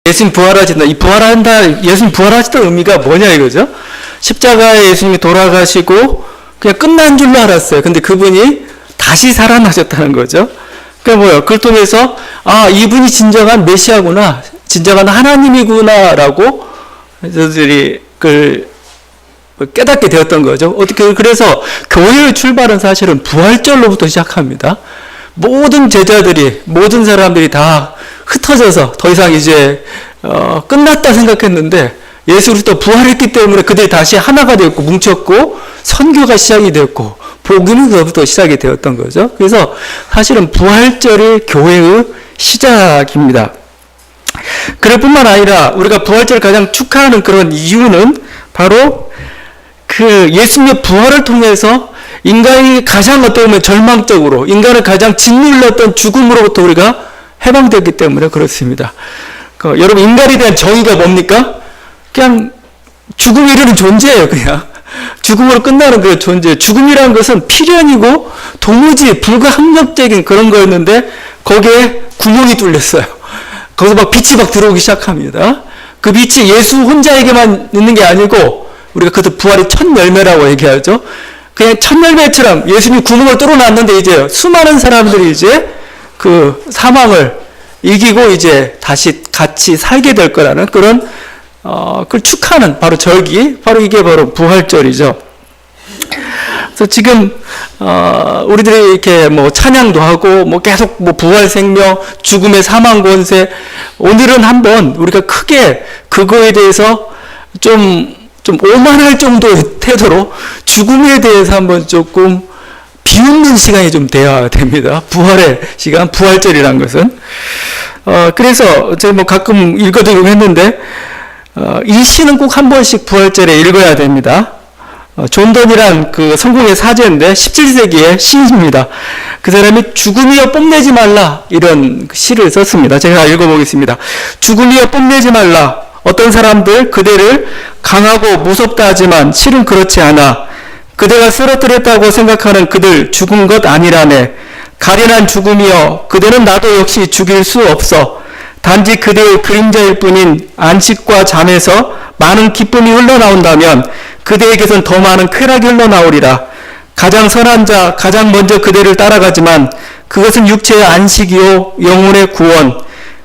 예수님 부활하신다. 이 부활한다, 예수님 부활하셨다는 의미가 뭐냐 이거죠? 십자가에 예수님이 돌아가시고 그냥 끝난 줄로 알았어요. 근데 그분이 다시 살아나셨다는 거죠. 그러니까 뭐요? 그걸 통해서 아, 이분이 진정한 메시아구나, 진정한 하나님이구나라고 저들이 그걸 깨닫게 되었던 거죠. 어떻게 그래서 교회의 출발은 사실은 부활절로부터 시작합니다. 모든 제자들이, 모든 사람들이 다 흩어져서 더 이상 이제 끝났다 생각했는데 예수 그리스도 부활했기 때문에 그들이 다시 하나가 되었고 뭉쳤고 선교가 시작이 되었고 복음이 그것부터 시작이 되었던 거죠. 그래서 사실은 부활절이 교회의 시작입니다. 그럴 뿐만 아니라 우리가 부활절을 가장 축하하는 그런 이유는 바로 그 예수님의 부활을 통해서 인간이 가장 어떻게 보면 절망적으로 인간을 가장 짓눌렀던 죽음으로부터 우리가 해방되기 때문에 그렇습니다. 여러분, 인간에 대한 정의가 뭡니까? 그냥 죽음에 이르는 존재예요. 그냥 죽음으로 끝나는 그 존재. 죽음이라는 것은 필연이고 도무지 불가항력적인 그런 거였는데 거기에 구멍이 뚫렸어요. 거기서 막 빛이 막 들어오기 시작합니다. 그 빛이 예수 혼자에게만 있는 게 아니고 우리가 그것도 부활의 첫 열매라고 얘기하죠. 그냥 첫 열매처럼 예수님 구멍을 뚫어놨는데 이제 수많은 사람들이 이제 그 사망을 이기고 이제 다시 같이 살게 될 거라는 그런 그걸 축하하는 바로 절기, 바로 이게 바로 부활절이죠. 그래서 지금 우리들이 이렇게 뭐 찬양도 하고 뭐 계속 뭐 부활 생명, 죽음의 사망 권세, 오늘은 한번 우리가 크게 그거에 대해서 좀 오만할 정도의 태도로 죽음에 대해서 한번 조금 비웃는 시간이 좀 돼야 됩니다. 부활의 시간, 부활절이라는 것은. 그래서 제가 뭐 가끔 읽어드리고 했는데, 이 시는 꼭 한 번씩 부활절에 읽어야 됩니다. 존 던이란 그 성공의 사제인데 17세기의 시인입니다. 그 사람이 죽음이여 뽐내지 말라 이런 시를 썼습니다. 제가 읽어보겠습니다. 죽음이여 뽐내지 말라. 어떤 사람들 그대를 강하고 무섭다 하지만 실은 그렇지 않아. 그대가 쓰러뜨렸다고 생각하는 그들 죽은 것 아니라네. 가련한 죽음이여 그대는 나도 역시 죽일 수 없어. 단지 그대의 그림자일 뿐인 안식과 잠에서 많은 기쁨이 흘러나온다면 그대에게선 더 많은 쾌락이 흘러나오리라. 가장 선한 자 가장 먼저 그대를 따라가지만 그것은 육체의 안식이요 영혼의 구원.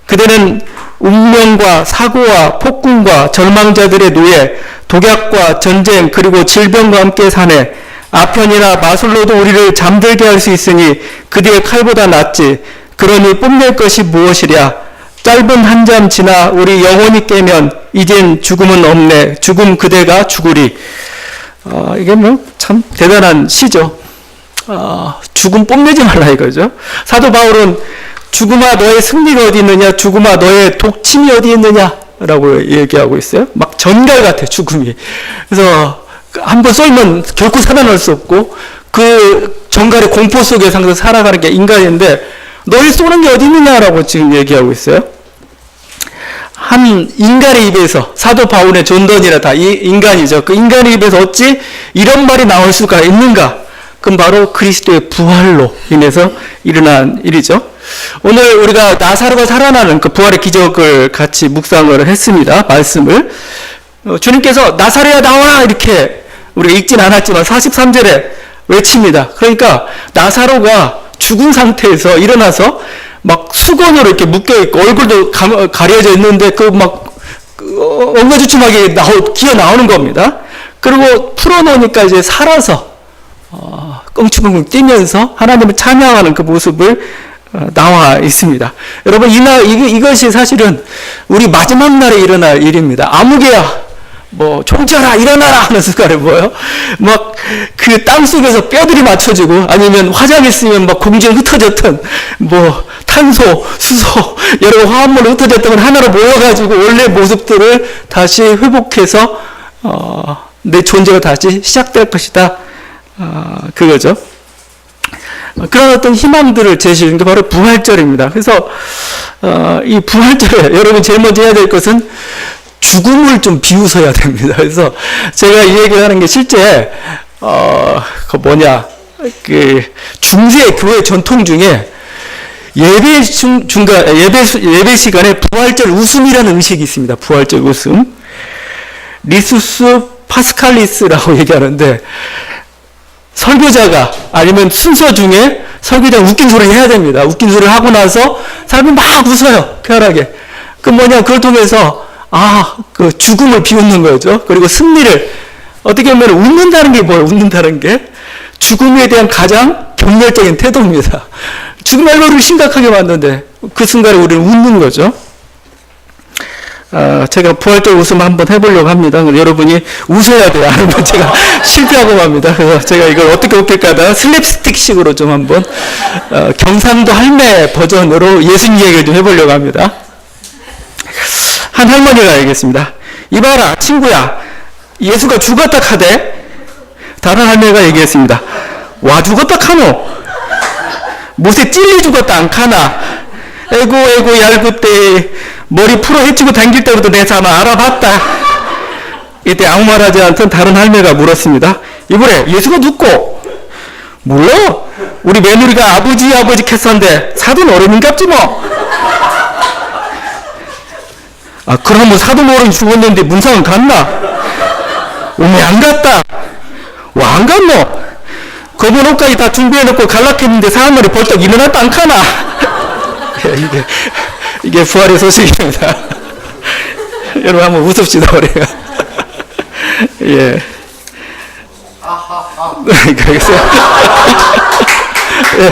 그대는 운명과 사고와 폭군과 절망자들의 노예, 독약과 전쟁 그리고 질병과 함께 사네. 아편이나 마술로도 우리를 잠들게 할 수 있으니 그대의 칼보다 낫지. 그러니 뽐낼 것이 무엇이랴. 짧은 한잠 지나 우리 영혼이 깨면 이젠 죽음은 없네. 죽음 그대가 죽으리. 이게 뭐 참 대단한 시죠. 죽음 뽐내지 말라 이거죠. 사도 바울은 죽음아 너의 승리가 어디 있느냐, 죽음아 너의 독침이 어디 있느냐라고 얘기하고 있어요. 막 전갈 같아 죽음이. 그래서 한번 쏠면 결코 살아날 수 없고 그 전갈의 공포 속에 항상 살아가는 게 인간인데 너희 쏘는 게 어디 있느냐라고 지금 얘기하고 있어요. 한 인간의 입에서, 사도 바울의 존 던이라 다 인간이죠. 그 인간의 입에서 어찌 이런 말이 나올 수가 있는가? 그건 바로 그리스도의 부활로 인해서 일어난 일이죠. 오늘 우리가 나사로가 살아나는 그 부활의 기적을 같이 묵상을 했습니다. 말씀을. 주님께서 나사로야 나와라 이렇게 우리가 읽진 않았지만 43절에 외칩니다. 그러니까 나사로가 죽은 상태에서 일어나서 막 수건으로 이렇게 묶여있고 얼굴도 가려져 있는데 그 막 엉거주춤하게 기어 나오는 겁니다. 그리고 풀어놓으니까 이제 살아서 껑충껑충 뛰면서 하나님을 찬양하는 그 모습을 나와 있습니다. 여러분 이것이 사실은 우리 마지막 날에 일어날 일입니다. 아무개야 뭐 종자라 일어나라 하는 순간에 뭐예요? 막 그 땅속에서 뼈들이 맞춰지고 아니면 화장했으면 막 공중에 흩어졌던 뭐 탄소, 수소 여러 화합물로 흩어졌던 건 하나로 모여가지고 원래 모습들을 다시 회복해서 내 존재가 다시 시작될 것이다. 그거죠. 그런 어떤 희망들을 제시하는 게 바로 부활절입니다. 그래서 이 부활절에 여러분 제일 먼저 해야 될 것은 죽음을 좀 비웃어야 됩니다. 그래서 제가 이 얘기를 하는 게 실제 그 중세 교회 전통 중에 예배 시간에 부활절 웃음이라는 의식이 있습니다. 부활절 웃음. 리수스 파스칼리스라고 얘기하는데, 설교자가 아니면 순서 중에 설교자가 웃긴 소리 해야 됩니다. 웃긴 소리를 하고 나서 사람이 막 웃어요. 쾌활하게. 그 그걸 통해서 그 죽음을 비웃는 거죠. 그리고 승리를, 어떻게 보면 웃는다는 게 뭐예요? 웃는다는 게 죽음에 대한 가장 경멸적인 태도입니다. 죽음의 얼굴을 심각하게 만드는데 그 순간에 우리는 웃는 거죠. 제가 부활절 웃음 한번 해보려고 합니다. 여러분이 웃어야 돼요. 아니면 제가 실패하고 맙니다. 그래서 제가 이걸 어떻게 웃길까 하다가 슬랩스틱식으로 좀 한번 경상도 할매 버전으로 예수님 얘기를 좀 해보려고 합니다. 한 할머니가 얘기했습니다. 이봐라 친구야, 예수가 죽었다 카대. 다른 할매가 얘기했습니다. 와 죽었다 카노. 못에 찔리 죽었다 안 카나. 에고 얄궂대. 머리 풀어 헤치고 당길 때부터 내 자마 알아봤다. 이때 아무 말하지 않던 다른 할매가 물었습니다. 이번에 예수가 눕고. 몰라. 우리 며느리가 아버지 캐서인데 사돈 어른인갑지 뭐. 그럼 뭐 사돈 어른 죽었는데 문상은 갔나? 오메 안 갔다. 와 안 갔노? 거본 옷까지 다 준비해놓고 갈락했는데 사람들이 벌떡 일어났다 안 카나? 이게 부활의 소식입니다. 여러분 한번 웃읍시다 우리가. 예. 그래서 예,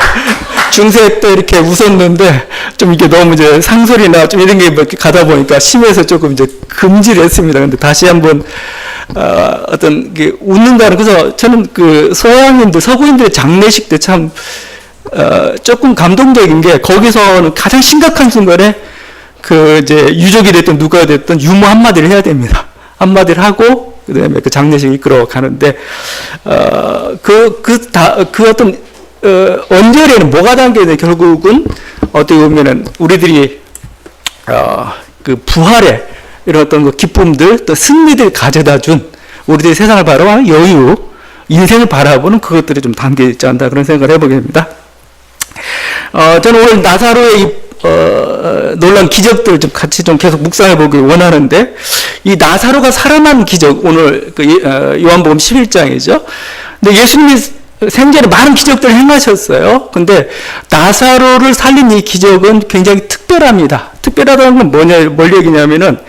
중세 때 이렇게 웃었는데 좀 이게 너무 이제 상소리나 좀 이런 게 가다 보니까 심해서 조금 이제 금지를 했습니다. 근데 다시 한번 어떤 게 웃는다는, 그래서 저는 그 서양인들 서구인들의 장례식 때 참 조금 감동적인 게, 거기서는 가장 심각한 순간에 그 이제 유족이 됐든 누가 됐든 유머 한마디를 해야 됩니다. 한마디를 하고 그다음에 그 장례식 이끌어 가는데 그 어떤 언저리에는 뭐가 담겨 있는데, 결국은 어떻게 보면은 우리들이 그 부활의 이런 어떤 그 기쁨들 또 승리들 가져다 준, 우리들이 세상을 바라보는 여유, 인생을 바라보는 그것들이 좀 담겨 있지 않나 그런 생각을 해보게 됩니다. 저는 오늘 나사로의 이 놀라운 기적들을 좀 같이 좀 계속 묵상해 보기 원하는데, 이 나사로가 살아난 기적, 오늘 그 요한복음 11장이죠. 근데 예수님이 생전에 많은 기적들을 행하셨어요. 근데 나사로를 살린 이 기적은 굉장히 특별합니다. 특별하다는 건 뭘 얘기냐면은,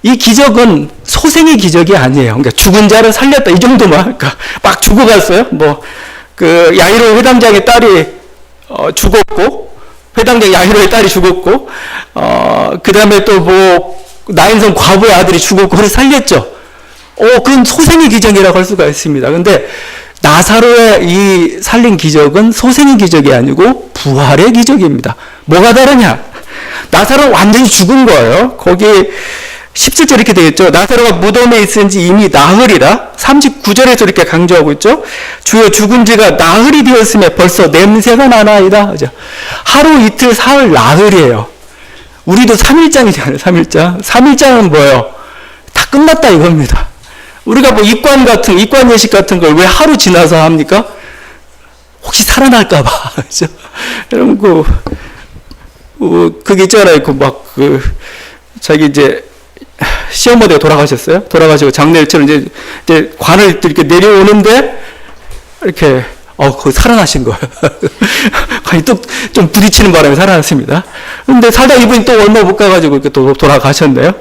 이 기적은 소생의 기적이 아니에요. 그러니까 죽은 자를 살렸다 이 정도만, 그러니까 막 죽어갔어요. 뭐 그 야이로 회당장의 딸이 죽었고, 회당장 야이로의 딸이 죽었고, 그 다음에 또 뭐 나인성 과부의 아들이 죽었고, 그걸 살렸죠. 그건 소생의 기적이라고 할 수가 있습니다. 근데 나사로의 이 살린 기적은 소생의 기적이 아니고 부활의 기적입니다. 뭐가 다르냐? 나사로는 완전히 죽은 거예요. 거기 17절 이렇게 되어 있죠. 나사로가 무덤에 있은 지 이미 나흘이라. 39절에서 이렇게 강조하고 있죠. 주여 죽은 지가 나흘이 되었으며 벌써 냄새가 나나이다. 그죠? 하루 이틀 사흘 나흘이에요. 우리도 3일장이잖아요. 3일장. 3일장은 뭐예요? 다 끝났다 이겁니다. 우리가 뭐 입관 예식 같은 걸 왜 하루 지나서 합니까? 혹시 살아날까봐. 그죠? 여러분, 그게 있잖아요. 자기 이제, 시어머니가 돌아가셨어요. 돌아가시고 장례처럼 이제 관을 이렇게 내려오는데, 이렇게, 거기 살아나신 거예요. 관이 또 좀 부딪히는 바람에 살아났습니다. 근데 살다 이분이 또 얼마 못 가가지고 이렇게 또 돌아가셨네요.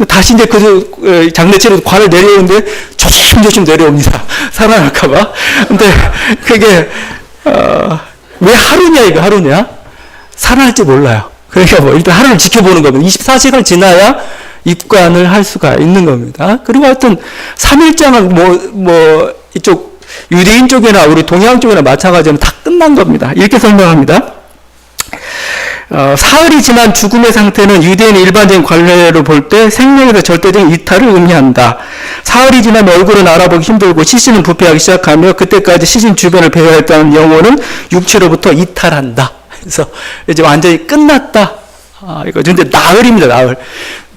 다시 이제 그 장례처럼 관을 내려오는데 조심조심 내려옵니다. 살아날까봐. 근데 그게, 왜 하루냐, 이거 하루냐? 살아날지 몰라요. 그러니까 뭐 일단 하루를 지켜보는 겁니다. 24시간 지나야 입관을 할 수가 있는 겁니다. 그리고 하여튼 3일장은 이쪽 유대인 쪽이나 우리 동양 쪽이나 마찬가지로 다 끝난 겁니다. 이렇게 설명합니다. 사흘이 지난 죽음의 상태는 유대인의 일반적인 관례로 볼 때 생명에서 절대적인 이탈을 의미한다. 사흘이 지나면 얼굴은 알아보기 힘들고 시신은 부패하기 시작하며 그때까지 시신 주변을 배회했다는 영혼은 육체로부터 이탈한다. 그래서 이제 완전히 끝났다. 이거 근데 나흘입니다. 나흘.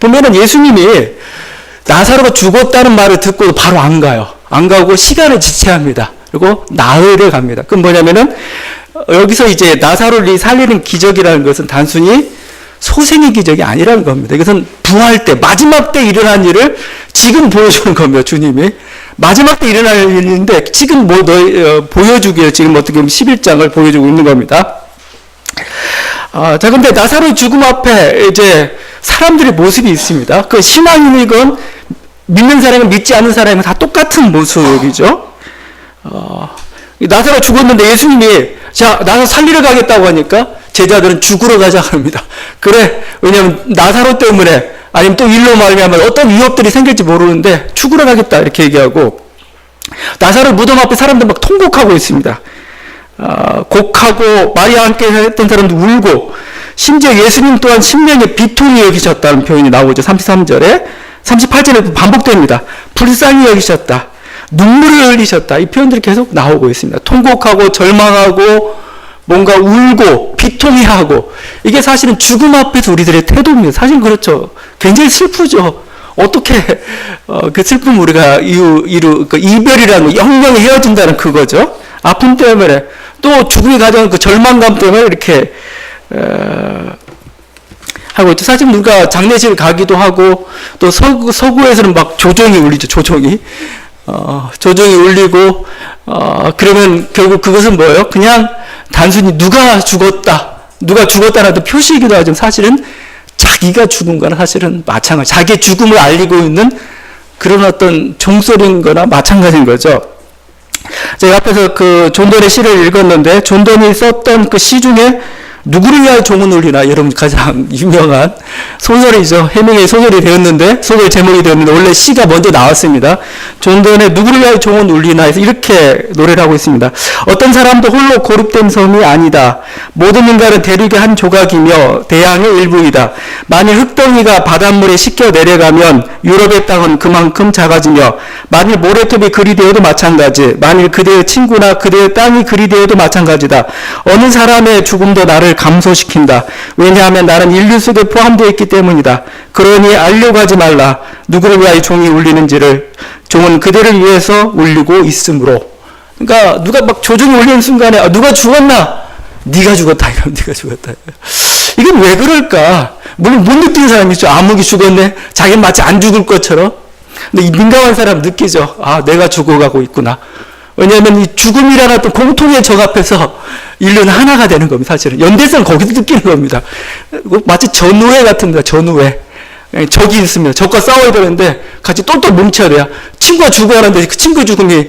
보면은 예수님이 나사로가 죽었다는 말을 듣고도 바로 안 가요. 안 가고 시간을 지체합니다. 그리고 나흘에 갑니다. 그건 뭐냐면은 여기서 이제 나사로를 살리는 기적이라는 것은 단순히 소생의 기적이 아니라는 겁니다. 이것은 부활 때, 마지막 때 일어난 일을 지금 보여주는 겁니다. 주님이. 마지막 때 일어날 일인데 지금 보여주기에 지금 어떻게 보면 11장을 보여주고 있는 겁니다. 자, 근데 나사로의 죽음 앞에 이제 사람들의 모습이 있습니다. 그 신앙인이건 믿는 사람은 믿지 않는 사람은 다 똑같은 모습이죠. 나사로 죽었는데 예수님이 자, 나사로 살리러 가겠다고 하니까 제자들은 죽으러 가자 합니다. 그래, 왜냐하면 나사로 때문에 아니면 또 일로 말미암아 어떤 위협들이 생길지 모르는데 죽으러 가겠다 이렇게 얘기하고 나사로 무덤 앞에 사람들 막 통곡하고 있습니다. 곡하고 마리아와 함께 했던 사람도 울고 심지어 예수님 또한 심령에 비통히 여기셨다는 표현이 나오죠. 33절에 38절에 반복됩니다. 불쌍히 여기셨다. 눈물을 흘리셨다. 이 표현들이 계속 나오고 있습니다. 통곡하고 절망하고 뭔가 울고 비통해하고 이게 사실은 죽음 앞에서 우리들의 태도입니다. 사실 그렇죠. 굉장히 슬프죠. 어떻게 그 슬픔 우리가 그 이별이라는 영영이 헤어진다는 그거죠. 아픔 때문에 또 죽음이 가져온 그 절망감 때문에 이렇게 하고 있죠. 사실 우리가 장례실 가기도 하고 또 서구에서는 막 조종이 울리죠. 조종이 울리고 그러면 결국 그것은 뭐예요? 그냥 단순히 누가 죽었다라는 표시이기도 하지만 사실은 자기가 죽은 거나 사실은 마찬가지. 자기의 죽음을 알리고 있는 그런 어떤 종소리인 거나 마찬가지인 거죠. 제가 앞에서 그 존던의 시를 읽었는데 존던이 썼던 그 시 중에 누구를 위하여 종은 울리나 여러분 가장 유명한 소설이죠. 해밍웨이 소설이 되었는데 소설 제목이 되었는데 원래 시가 먼저 나왔습니다. 존던의 누구를 위하여 종은 울리나 해서 이렇게 노래를 하고 있습니다. 어떤 사람도 홀로 고립된 섬이 아니다. 모든 인간은 대륙의 한 조각이며 대양의 일부이다. 만일 흙덩이가 바닷물에 씻겨 내려가면 유럽의 땅은 그만큼 작아지며 만일 모래톱이 그리 되어도 마찬가지. 만일 그대의 친구나 그대의 땅이 그리 되어도 마찬가지다. 어느 사람의 죽음도 나를 감소시킨다. 왜냐하면 나는 인류 속에 포함되어 있기 때문이다. 그러니 알려고 하지 말라. 누구를 위하여 종이 울리는지를. 종은 그대를 위해서 울리고 있으므로. 그러니까 누가 막 조종이 울리는 순간에 누가 죽었나? 네가 죽었다. 이러면 네가 죽었다. 이건 왜 그럴까? 물론 못 느끼는 사람이 있죠. 암흑이 죽었네. 자기는 마치 안 죽을 것처럼. 근데 이 민감한 사람 느끼죠. 내가 죽어가고 있구나. 왜냐하면 이 죽음이라는 어떤 공통의 적 앞에서 인류는 하나가 되는 겁니다. 사실은 연대성 거기서 느끼는 겁니다. 마치 전우회 같습니다. 전우회. 적이 있으면 적과 싸워야 되는데 같이 똘똘 뭉쳐야 돼요. 친구가 죽어가는데 그 친구 죽음이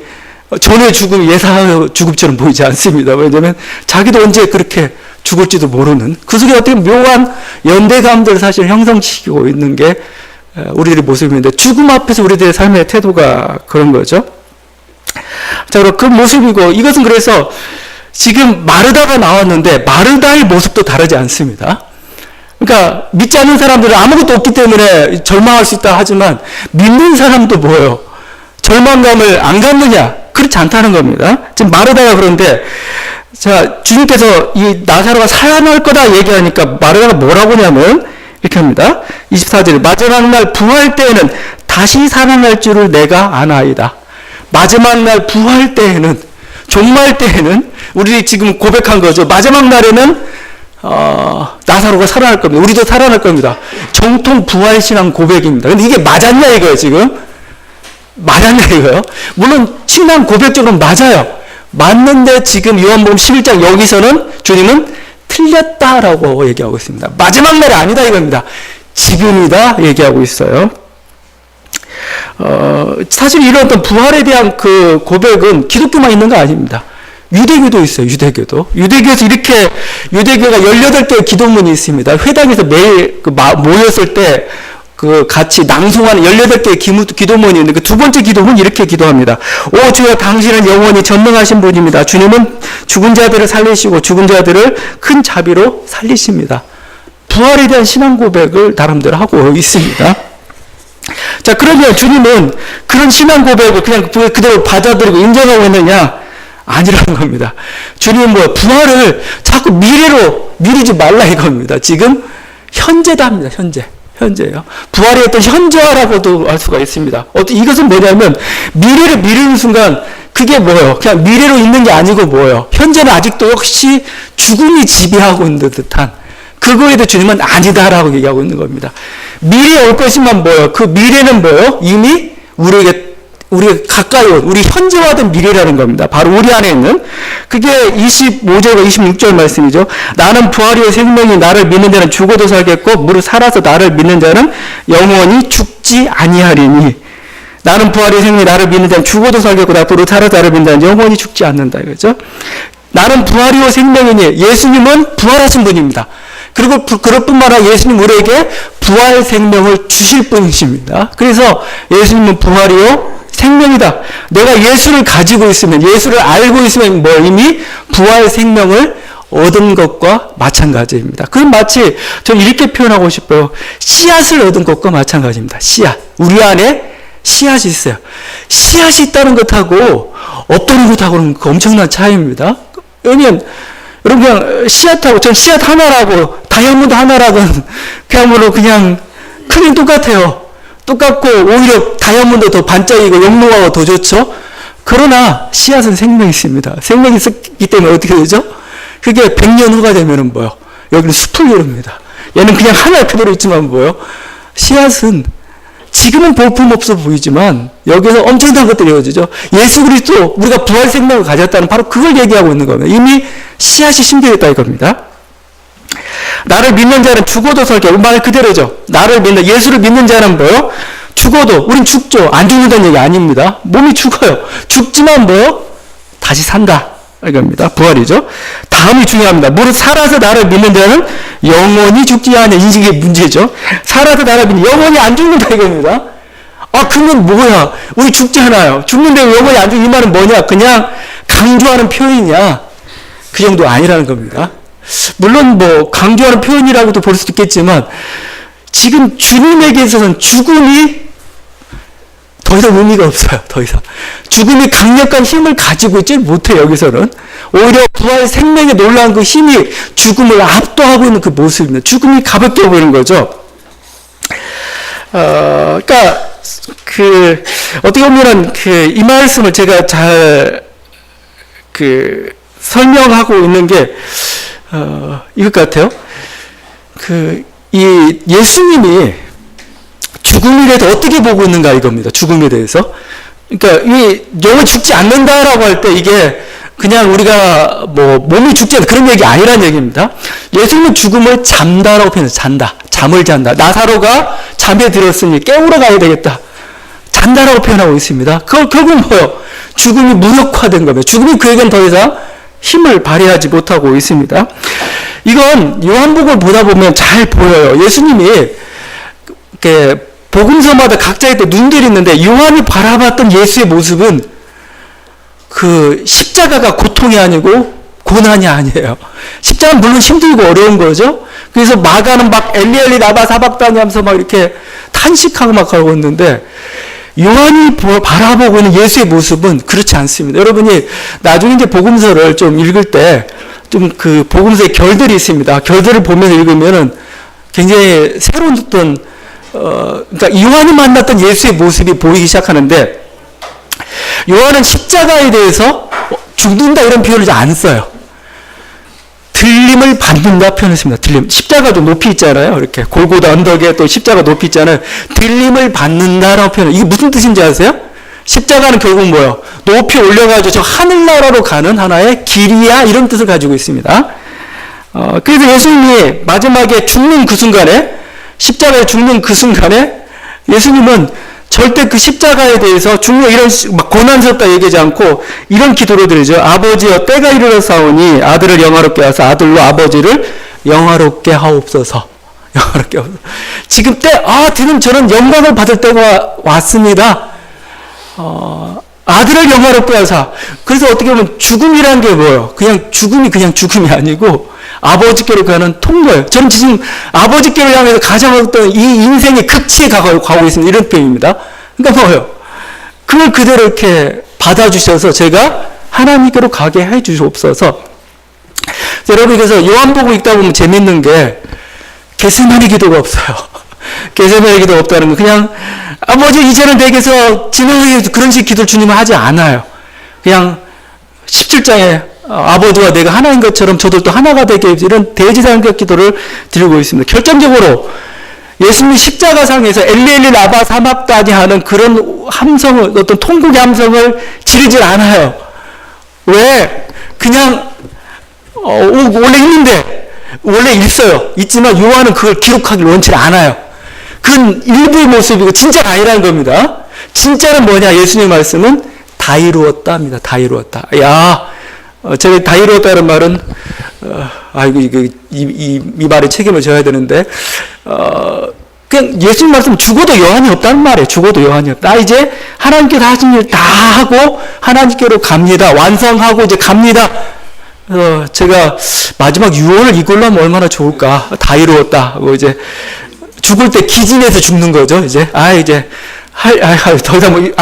전우의 죽음이 예상하는 죽음처럼 보이지 않습니다. 왜냐하면 자기도 언제 그렇게 죽을지도 모르는 그 속에 어떻게 묘한 연대감들을 사실 형성시키고 있는 게 우리들의 모습인데 죽음 앞에서 우리들의 삶의 태도가 그런 거죠. 자, 그럼 그 모습이고 이것은 그래서 지금 마르다가 나왔는데 마르다의 모습도 다르지 않습니다. 그러니까 믿지 않는 사람들은 아무것도 없기 때문에 절망할 수 있다 하지만 믿는 사람도 뭐예요? 절망감을 안 갖느냐? 그렇지 않다는 겁니다. 지금 마르다가 그런데 자, 주님께서 이 나사로가 살아날 거다 얘기하니까 마르다가 뭐라고 하냐면 이렇게 합니다. 24절 마지막 날 부활 때에는 다시 살아날 줄을 내가 아나이다. 마지막 날 부활 때에는 종말 때에는 우리 지금 고백한 거죠. 마지막 날에는 나사로가 살아날 겁니다. 우리도 살아날 겁니다. 정통 부활신앙 고백입니다. 근데 이게 맞았냐 이거예요 지금? 맞았냐 이거예요? 물론 신앙 고백적으로 맞아요. 맞는데 지금 요한복음 11장 여기서는 주님은 틀렸다라고 얘기하고 있습니다. 마지막 날이 아니다 이겁니다. 지금이다 얘기하고 있어요. 사실 이런 어떤 부활에 대한 그 고백은 기독교만 있는 거 아닙니다. 유대교도 있어요. 유대교에서 이렇게 유대교가 18개의 기도문이 있습니다. 회당에서 매일 모였을 때 그 같이 낭송하는 18개의 기도문이 있는데 그 두 번째 기도문 이렇게 기도합니다. 오 주여 당신은 영원히 전능하신 분입니다. 주님은 죽은 자들을 살리시고 죽은 자들을 큰 자비로 살리십니다. 부활에 대한 신앙 고백을 나름대로 하고 있습니다. 자, 그러면 주님은 그런 신앙 고백을 그냥 그대로 받아들이고 인정하고 있느냐? 아니라는 겁니다. 주님은 부활을 자꾸 미래로 미루지 말라 이겁니다. 지금 현재다 합니다. 현재예요. 부활의 어떤 현재화라고도 할 수가 있습니다. 이것은 뭐냐면 미래를 미루는 순간 그게 뭐예요? 그냥 미래로 있는 게 아니고 뭐예요? 현재는 아직도 역시 죽음이 지배하고 있는 듯한 그거에 대해 주님은 아니다라고 얘기하고 있는 겁니다. 미래에 올 것이만 뭐예요? 그 미래는 뭐예요? 이미 우리가 가까이 온 우리 현재화된 미래라는 겁니다. 바로 우리 안에 있는 그게 25절과 26절 말씀이죠. 나는 부활이요 생명이 나를 믿는 자는 죽어도 살겠고 무릇 살아서 나를 믿는 자는 영원히 죽지 아니하리니 나는 부활이요 생명이 나를 믿는 자는 죽어도 살겠고 무릇 살아서 나를 믿는 자는 영원히 죽지 않는다 이거죠. 나는 부활이요 생명이니 예수님은 부활하신 분입니다. 그리고 그럴 뿐만 아니라 예수님 우리에게 부활 생명을 주실 분이십니다. 그래서 예수님은 부활이요 생명이다. 내가 예수를 가지고 있으면 예수를 알고 있으면 이미 부활 생명을 얻은 것과 마찬가지입니다. 그럼 마치 저는 이렇게 표현하고 싶어요. 씨앗을 얻은 것과 마찬가지입니다. 씨앗. 우리 안에 씨앗이 있어요. 씨앗이 있다는 것하고 없다는 것하고는 엄청난 차이입니다. 왜냐면 여러분 그냥 씨앗하고 전 씨앗 하나라고 다이아몬드 하나라고는 그냥 크긴 똑같아요. 똑같고 오히려 다이아몬드 더 반짝이고 영롱하고 더 좋죠. 그러나 씨앗은 생명이 있습니다. 생명이 있기 때문에 어떻게 되죠? 그게 100년 후가 되면은 뭐요? 여기는 숲을 이룹니다. 얘는 그냥 하나 그대로 있지만 뭐요? 씨앗은 지금은 볼품없어 보이지만 여기서 엄청난 것들이 이루어지죠. 예수 그리스도 우리가 부활 생명을 가졌다는 바로 그걸 얘기하고 있는 겁니다. 이미 씨앗이 심겨졌다 이겁니다. 나를 믿는 자는 죽어도 살게. 말 그대로죠. 나를 믿는 예수를 믿는 자는 뭐요? 죽어도 우린 죽죠. 안 죽는다는 얘기 아닙니다. 몸이 죽어요. 죽지만 뭐요? 다시 산다 이겁니다. 부활이죠. 다음이 중요합니다. 무릇 살아서 나를 믿는 자는 영원히 죽지 않는 이게 문제죠. 살아서 나를 믿는 영원히 안 죽는다 이겁니다. 그러면 뭐야? 우리 죽지 않아요. 죽는데 영원히 안 죽는 이 말은 뭐냐? 그냥 강조하는 표현이냐? 그 정도 아니라는 겁니다. 물론 강조하는 표현이라고도 볼 수도 있겠지만 지금 주님에게 있어서는 죽음이 더 이상 의미가 없어요. 더 이상 죽음이 강력한 힘을 가지고 있지 못해요. 여기서는 오히려 부활 생명의 놀라운 그 힘이 죽음을 압도하고 있는 그 모습입니다. 죽음이 가볍게 보이는 거죠. 그러니까 어떻게 보면은 이 말씀을 제가 잘 설명하고 있는 게 이것 같아요. 이 예수님이 죽음에 대해서 어떻게 보고 있는가 이겁니다. 죽음에 대해서. 그러니까 이 영원히 죽지 않는다라고 할 때 이게 그냥 우리가 몸이 죽지 않는 그런 얘기 아니라는 얘기입니다. 예수님은 죽음을 잠다라고 표현해서 잔다. 잠을 잔다. 나사로가 잠에 들었으니 깨우러 가야 되겠다. 잔다라고 표현하고 있습니다. 결국은 뭐예요? 죽음이 무력화된 겁니다. 죽음이 그에게는 더 이상 힘을 발휘하지 못하고 있습니다. 이건 요한복음을 보다 보면 잘 보여요. 예수님이 이렇게 복음서마다 각자의 또 눈들이 있는데 요한이 바라봤던 예수의 모습은 십자가가 고통이 아니고 고난이 아니에요. 십자가는 물론 힘들고 어려운 거죠. 그래서 마가는 막 엘리 라마 사박다니 하면서 막 이렇게 탄식하고 막 하고 있는데 요한이 바라보고 있는 예수의 모습은 그렇지 않습니다. 여러분이 나중에 이제 복음서를 좀 읽을 때 좀 복음서에 결들이 있습니다. 결들을 보면서 읽으면은 굉장히 새로운 어떤 그러니까 요한이 만났던 예수의 모습이 보이기 시작하는데 요한은 십자가에 대해서 죽는다 이런 표현을 잘 안 써요. 들림을 받는다 표현했습니다. 들림. 십자가 좀 높이 있잖아요. 이렇게 골고다 언덕에 또 십자가 높이 있잖아요. 들림을 받는다라고 표현해요. 이게 무슨 뜻인지 아세요? 십자가는 결국 뭐예요? 높이 올려가지고 저 하늘나라로 가는 하나의 길이야 이런 뜻을 가지고 있습니다. 그래서 예수님이 마지막에 죽는 그 순간에 십자가에 죽는 그 순간에 예수님은 절대 그 십자가에 대해서 죽는 이런 막 고난스럽다 얘기하지 않고 이런 기도를 드리죠. 아버지여 때가 이르렀사오니 아들을 영화롭게 하사 아들로 아버지를 영화롭게 하옵소서. 영화롭게 하옵소서. 지금 지금 저는 영광을 받을 때가 왔습니다. 아들을 영화롭게 하사. 그래서 어떻게 보면 죽음이라는 게 뭐예요? 죽음이 그냥 죽음이 아니고 아버지께로 가는 통로예요. 저는 지금 아버지께로 향해서 가장 어떤 이 인생의 극치에 가고 있습니다. 이런 표현입니다. 그러니까 뭐예요? 그걸 그대로 이렇게 받아주셔서 제가 하나님께로 가게 해 주시옵소서. 여러분 그래서 요한복음 읽다 보면 재밌는 게 겟세마니 기도가 없어요. 게세마네 기도 없다는 거. 그냥 아버지 이제는 내게서 진행하게 그런 식 기도를 주님은 하지 않아요. 그냥 17장에 아버지와 내가 하나인 것처럼 저들도 하나가 되게 이런 대지상격 기도를 드리고 있습니다. 결정적으로 예수님이 십자가상에서 엘리엘리 라바 사막다니 하는 그런 함성을, 어떤 통곡의 함성을 지르질 않아요. 왜? 그냥 원래 있는데 원래 있어요. 있지만 요한은 그걸 기록하기를 원치 않아요. 그건 일부의 모습이고 진짜가 아니라는 겁니다. 진짜는 뭐냐? 예수님의 말씀은 다 이루었다입니다. 다 이루었다. 야, 제가 다 이루었다는 말은 아이고 이 말에 책임을 져야 되는데 그냥 예수님 말씀 죽어도 여한이 없다는 말이에요. 죽어도 여한이 없다. 이제 하나님께서 하신 일 다 하고 하나님께로 갑니다. 완성하고 이제 갑니다. 제가 마지막 유언을 이걸로 하면 얼마나 좋을까. 다 이루었다 하고 이제 죽을 때 기진해서 죽는 거죠. 이제 이제 더 이상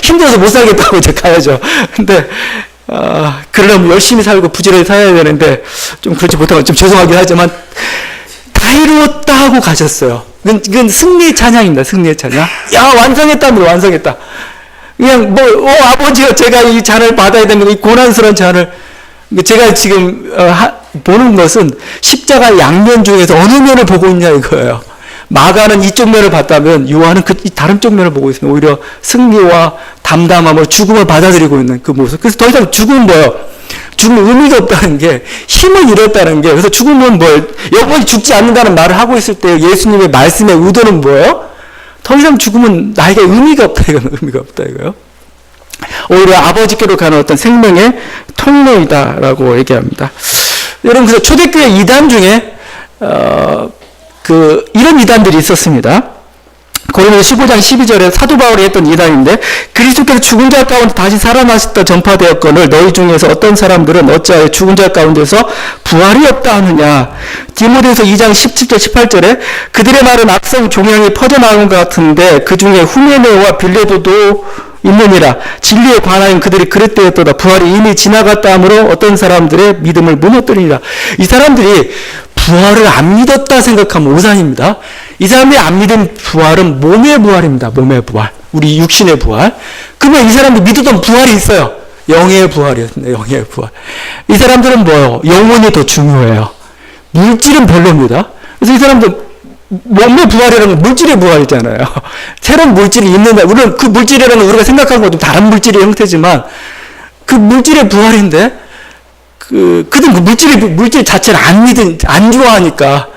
힘들어서 못 살겠다고 이제 가야죠. 근데 그러려면 열심히 살고 부지런히 살아야 되는데 좀 그렇지 못한 건 좀 죄송하긴 하지만 다 이루었다 하고 가셨어요. 그건 승리의 찬양입니다. 승리의 찬양. 야, 완성했답니다. 완성했다. 그냥 아버지가 제가 이 잔을 받아야 되는 이 고난스러운 잔을 제가 지금 보는 것은 십자가 양면 중에서 어느 면을 보고 있냐 이거예요. 마가는 이쪽 면을 봤다면 요한은 이 다른 쪽 면을 보고 있습니다. 오히려 승리와 담담함으로 죽음을 받아들이고 있는 그 모습. 그래서 더 이상 죽음은 뭐예요? 죽음은 의미가 없다는 게, 힘을 잃었다는 게, 그래서 죽음은 영원히 죽지 않는다는 말을 하고 있을 때 예수님의 말씀의 의도는 뭐예요? 더 이상 죽음은 나에게 의미가 없다, 이건 의미가 없다, 이거요. 오히려 아버지께로 가는 어떤 생명의 통로이다라고 얘기합니다. 여러분, 그래서 초대교회 이단 중에, 이런 이단들이 있었습니다. 고린도서 15장 12절에 사도 바울이 했던 이단인데, 그리스도께서 죽은 자 가운데 다시 살아나셨다 전파되었거늘 너희 중에서 어떤 사람들은 어찌하여 죽은 자 가운데서 부활이 없다 하느냐. 디모데후서 2장 17절 18절에 그들의 말은 악성 종양이 퍼져나온 것 같은데 그 중에 후메네오와 빌레도도 있느니라. 진리에 관하여 그들이 그릇되었도다. 부활이 이미 지나갔다 하므로 어떤 사람들의 믿음을 무너뜨리니라. 이 사람들이 부활을 안 믿었다 생각하면 오산입니다. 이 사람들이 안 믿은 부활은 몸의 부활입니다. 몸의 부활. 우리 육신의 부활. 그러면 이 사람들이 믿었던 부활이 있어요. 영의 부활이었습니다. 영의 부활. 이 사람들은 뭐예요? 영혼이 더 중요해요. 물질은 별로입니다. 그래서 이 사람들 몸의 부활이라는 건 물질의 부활이잖아요. 새로운 물질이 있는데, 물론 그 물질이라는 건 우리가 생각하는 것도 다른 물질의 형태지만 그 물질의 부활인데 그들은 그 물질 자체를 안 좋아하니까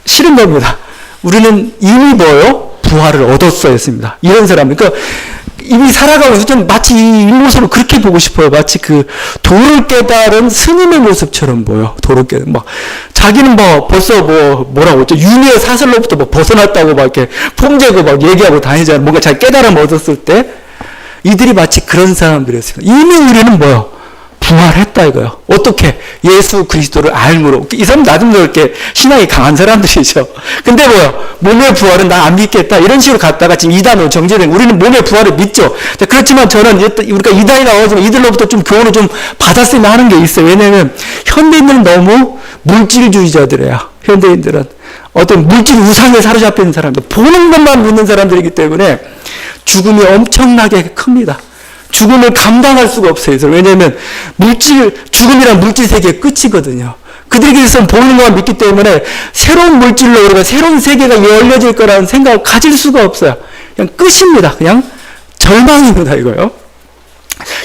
싫은 겁니다. 우리는 이미 부활을 얻었어야 했습니다. 이런 사람들. 그러니까 이미 살아가면서 좀 마치 이 모습을 그렇게 보고 싶어요. 마치 그 도를 깨달은 스님의 모습처럼 보여. 도를 깨달은 자기는 벌써 뭐라고 했죠? 윤회의 사슬로부터 벗어났다고 이렇게 폼재고 얘기하고 다니잖아요. 뭔가 잘 깨달음 얻었을 때 이들이 마치 그런 사람들이었습니다. 이미 우리는 부활했다 이거요. 어떻게? 예수 그리스도를 알므로. 이 사람 나름대로 이렇게 신앙이 강한 사람들이죠. 근데 몸의 부활은 나 안 믿겠다. 이런 식으로 갔다가 지금 이단으로 정제된, 우리는 몸의 부활을 믿죠. 그렇지만 저는 우리가 이단이 나오지만 이들로부터 좀 교훈을 좀 받았으면 하는 게 있어요. 왜냐면 현대인들은 너무 물질주의자들이에요. 현대인들은 어떤 물질 우상에 사로잡혀 있는 사람들, 보는 것만 믿는 사람들이기 때문에 죽음이 엄청나게 큽니다. 죽음을 감당할 수가 없어요. 왜냐하면 죽음이란 물질 세계의 끝이거든요. 그들에게서는 보이는 것만 믿기 때문에 새로운 물질로 우리가 새로운 세계가 열려질 거라는 생각을 가질 수가 없어요. 그냥 끝입니다. 그냥 절망입니다. 이거요.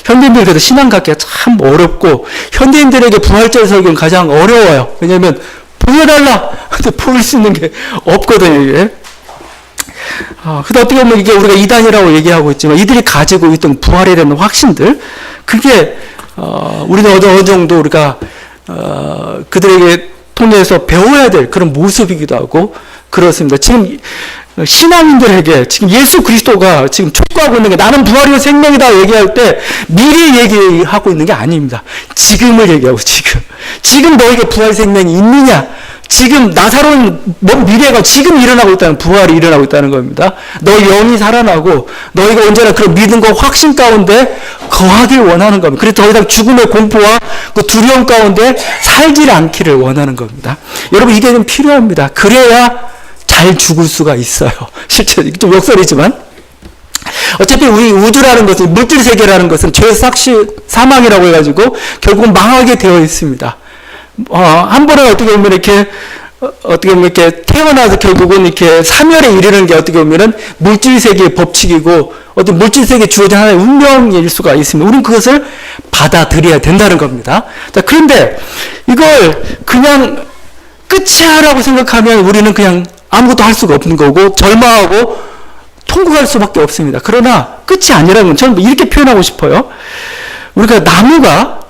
현대인들 그래서 신앙 갖기가 참 어렵고 현대인들에게 부활절 설교는 가장 어려워요. 왜냐하면 보여달라. 근데 보일 수 있는 게 없거든요. 이게. 근데 어떻게 보면 이게 우리가 이단이라고 얘기하고 있지만 이들이 가지고 있던 부활에 대한 확신들, 그게 우리는 어느 정도 우리가 그들에게 통해서 배워야 될 그런 모습이기도 하고 그렇습니다. 지금 신앙인들에게 지금 예수 그리스도가 지금 촉구하고 있는 게 나는 부활이요 생명이다 얘기할 때 미래 얘기하고 있는 게 아닙니다. 지금을 얘기하고 지금 너에게 부활 생명이 있느냐? 지금 나사로운 먼 미래가 지금 일어나고 있다는, 부활이 일어나고 있다는 겁니다. 너의 영이 살아나고 너희가 언제나 그런 믿음과 확신 가운데 거하길 원하는 겁니다. 그래서 더 이상 죽음의 공포와 그 두려움 가운데 살지 않기를 원하는 겁니다. 여러분, 이게 좀 필요합니다. 그래야 잘 죽을 수가 있어요. 실제 좀 역설이지만 어차피 우리 우주라는 것은 물질 세계라는 것은 죄 삭시 사망이라고 해가지고 결국 망하게 되어 있습니다. 한 번은 어떻게 보면 이렇게 태어나서 결국은 이렇게 사멸에 이르는 게 어떻게 보면은 물질 세계의 법칙이고 어떤 물질 세계에 주어진 하나의 운명일 수가 있습니다. 우리는 그것을 받아들여야 된다는 겁니다. 자, 그런데 이걸 그냥 끝이야라고 생각하면 우리는 그냥 아무것도 할 수가 없는 거고 절망하고 통곡할 수밖에 없습니다. 그러나 끝이 아니라는 건 저는 이렇게 표현하고 싶어요. 우리가 나무가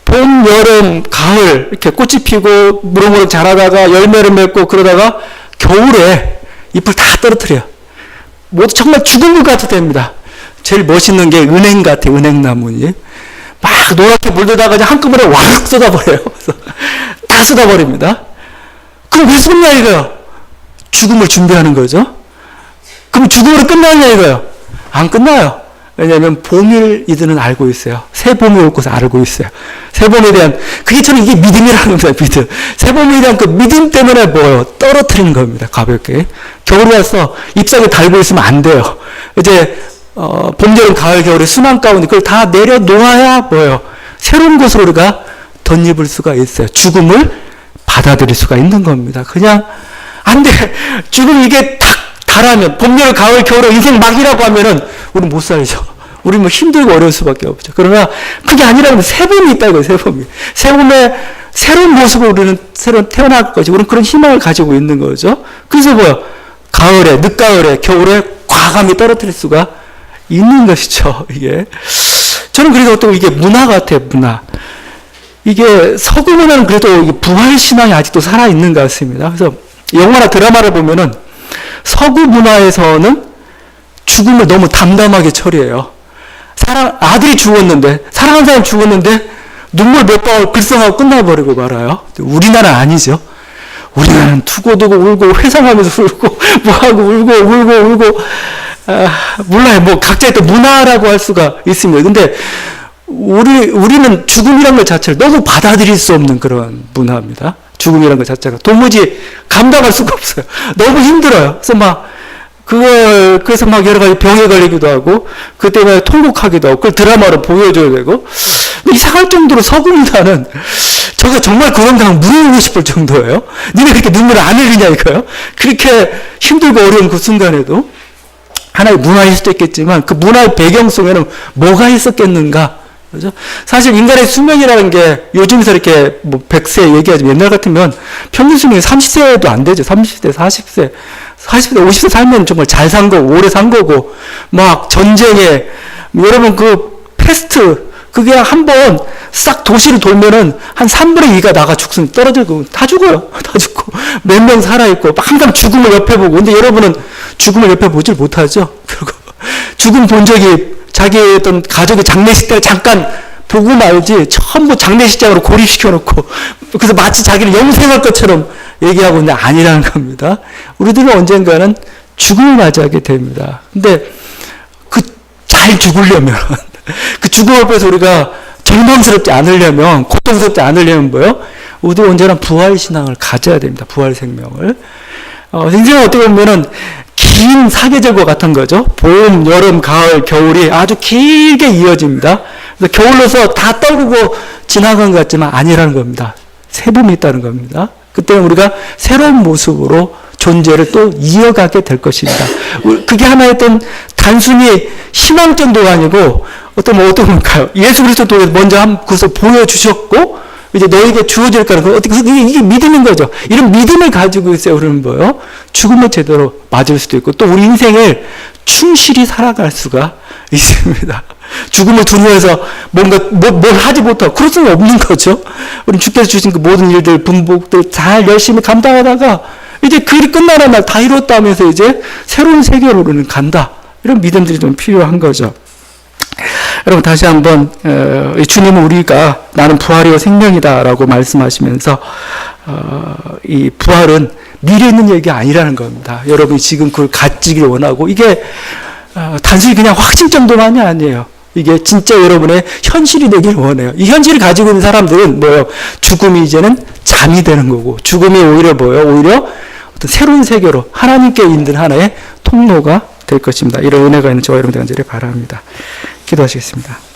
봄, 여름, 가을 이렇게 꽃이 피고 무럭무럭 자라다가 열매를 맺고 그러다가 겨울에 잎을 다 떨어뜨려요. 모두 정말 죽은 것 같이 됩니다. 제일 멋있는 게 은행 같아요. 은행나무니. 막 노랗게 물들다가 그냥 한꺼번에 와락 쏟아버려요. 그래서 다 쏟아버립니다. 그럼 왜 쏟냐 이거요? 죽음을 준비하는 거죠. 그럼 죽음으로 끝나냐 이거요? 안 끝나요. 왜냐하면 봄을 이들은 알고 있어요. 새 봄이 올 것을 알고 있어요. 새 봄에 대한 그게 저는 이게 믿음이라는 겁니다. 믿음. 새 봄에 대한 그 믿음 때문에 뭐예요? 떨어뜨리는 겁니다. 가볍게. 겨울이 와서 잎사귀 달고 있으면 안 돼요. 이제 봄, 여름, 가을, 겨울의 수만 가운데 그걸 다 내려놓아야 뭐예요? 새로운 것으로 우리가 덧입을 수가 있어요. 죽음을 받아들일 수가 있는 겁니다. 그냥 안 돼. 죽음 이게 탁 달하면 봄, 여름, 가을, 겨울의 인생 막이라고 하면은 우리는 못 살죠. 우리는 뭐 힘들고 어려울 수밖에 없죠. 그러나 그게 아니라면 새 봄이 있다고요. 새 봄이. 새 봄에 새로운 모습으로 우리는 새로 태어날 것이고 우리는 그런 희망을 가지고 있는 거죠. 그래서 뭐요? 가을에, 늦가을에, 겨울에 과감히 떨어뜨릴 수가 있는 것이죠. 이게. 저는 그래서 또 이게 문화 같아요. 문화. 이게 서구 문화는 그래도 이게 부활신앙이 아직도 살아있는 것 같습니다. 그래서 영화나 드라마를 보면은 서구 문화에서는 죽음을 너무 담담하게 처리해요. 아들이 죽었는데, 사랑하는 사람이 죽었는데, 눈물 몇 방울 글썽하고 끝나버리고 말아요. 우리나라는 아니죠. 우리나라는 두고두고 울고, 회상하면서 울고, 뭐하고 울고, 몰라요. 뭐, 각자의 또 문화라고 할 수가 있습니다. 근데, 우리는 죽음이란 것 자체를 너무 받아들일 수 없는 그런 문화입니다. 죽음이란 것 자체가. 도무지 감당할 수가 없어요. 너무 힘들어요. 그래서 막 여러 가지 병에 걸리기도 하고, 그 때문에 통곡하기도 하고, 그걸 드라마로 보여줘야 되고, 이상할 정도로 서구 문화는, 저가 정말 그런 강 물어보고 싶을 정도예요. 니네 그렇게 눈물을 안 흘리냐, 이거요? 그렇게 힘들고 어려운 그 순간에도, 하나의 문화일 수도 있겠지만, 그 문화의 배경 속에는 뭐가 있었겠는가? 그죠? 사실 인간의 수명이라는 게 요즘에서 이렇게 뭐 100세 얘기하지만 옛날 같으면 평균 수명이 30세도 안 되죠. 30세, 40세, 50세 살면 정말 잘 산 거고, 오래 산 거고, 막 전쟁에, 여러분 그 패스트, 그게 한번 싹 도시를 돌면은 한 3분의 2가 나가 죽습니다. 떨어지고, 다 죽어요. 다 죽고, 몇 명 살아있고, 항상 죽음을 옆에 보고, 근데 여러분은 죽음을 옆에 보질 못하죠. 그리고 죽음 본 적이 자기 어떤 가족의 장례식 때 잠깐 보고 말지 전부 장례식장으로 고립시켜놓고 그래서 마치 자기를 영생할 것처럼 얘기하고 있는데 아니라는 겁니다. 우리들은 언젠가는 죽음을 맞이하게 됩니다. 근데 잘 죽으려면 그 죽음 앞에서 우리가 절망스럽지 않으려면 고통스럽지 않으려면 뭐요? 우리 언제나 부활신앙을 가져야 됩니다. 부활생명을. 인생은 어떻게 보면은 긴 사계절과 같은 거죠. 봄, 여름, 가을, 겨울이 아주 길게 이어집니다. 그래서 겨울로서 다 떨구고 지나간 것 같지만 아니라는 겁니다. 새 봄이 있다는 겁니다. 그때는 우리가 새로운 모습으로 존재를 또 이어가게 될 것입니다. 그게 하나의 어떤 단순히 희망 정도가 아니고 어떤 걸까요? 예수 그리스도 먼저 그것을 보여주셨고 이제 너에게 주어질 거라는 어떻게 이게 믿음인 거죠. 이런 믿음을 가지고 있어요. 우리는 뭐요? 죽음을 제대로 맞을 수도 있고 또 우리 인생을 충실히 살아갈 수가 있습니다. 죽음을 두려워해서 뭔가 뭘 하지 못하고 그럴 수는 없는 거죠. 우리 주께서 주신 그 모든 일들, 분복들 잘 열심히 감당하다가 이제 그 일이 끝나는 날 다 이뤘다 하면서 이제 새로운 세계로 우리는 간다. 이런 믿음들이 좀 필요한 거죠. 여러분 다시 한번 주님은 우리가 나는 부활이요 생명이다라고 말씀하시면서 이 부활은 미래 있는 얘기가 아니라는 겁니다. 여러분이 지금 그걸 가지길 원하고 이게 단순히 그냥 확신 정도만이 아니에요. 이게 진짜 여러분의 현실이 되길 원해요. 이 현실을 가지고 있는 사람들은 뭐예요? 죽음이 이제는 잠이 되는 거고 죽음이 오히려 뭐예요? 오히려 어떤 새로운 세계로 하나님께 있는 하나의 통로가 될 것입니다. 이런 은혜가 있는 저와 여러분 되기를 바랍니다. 기도하시겠습니다.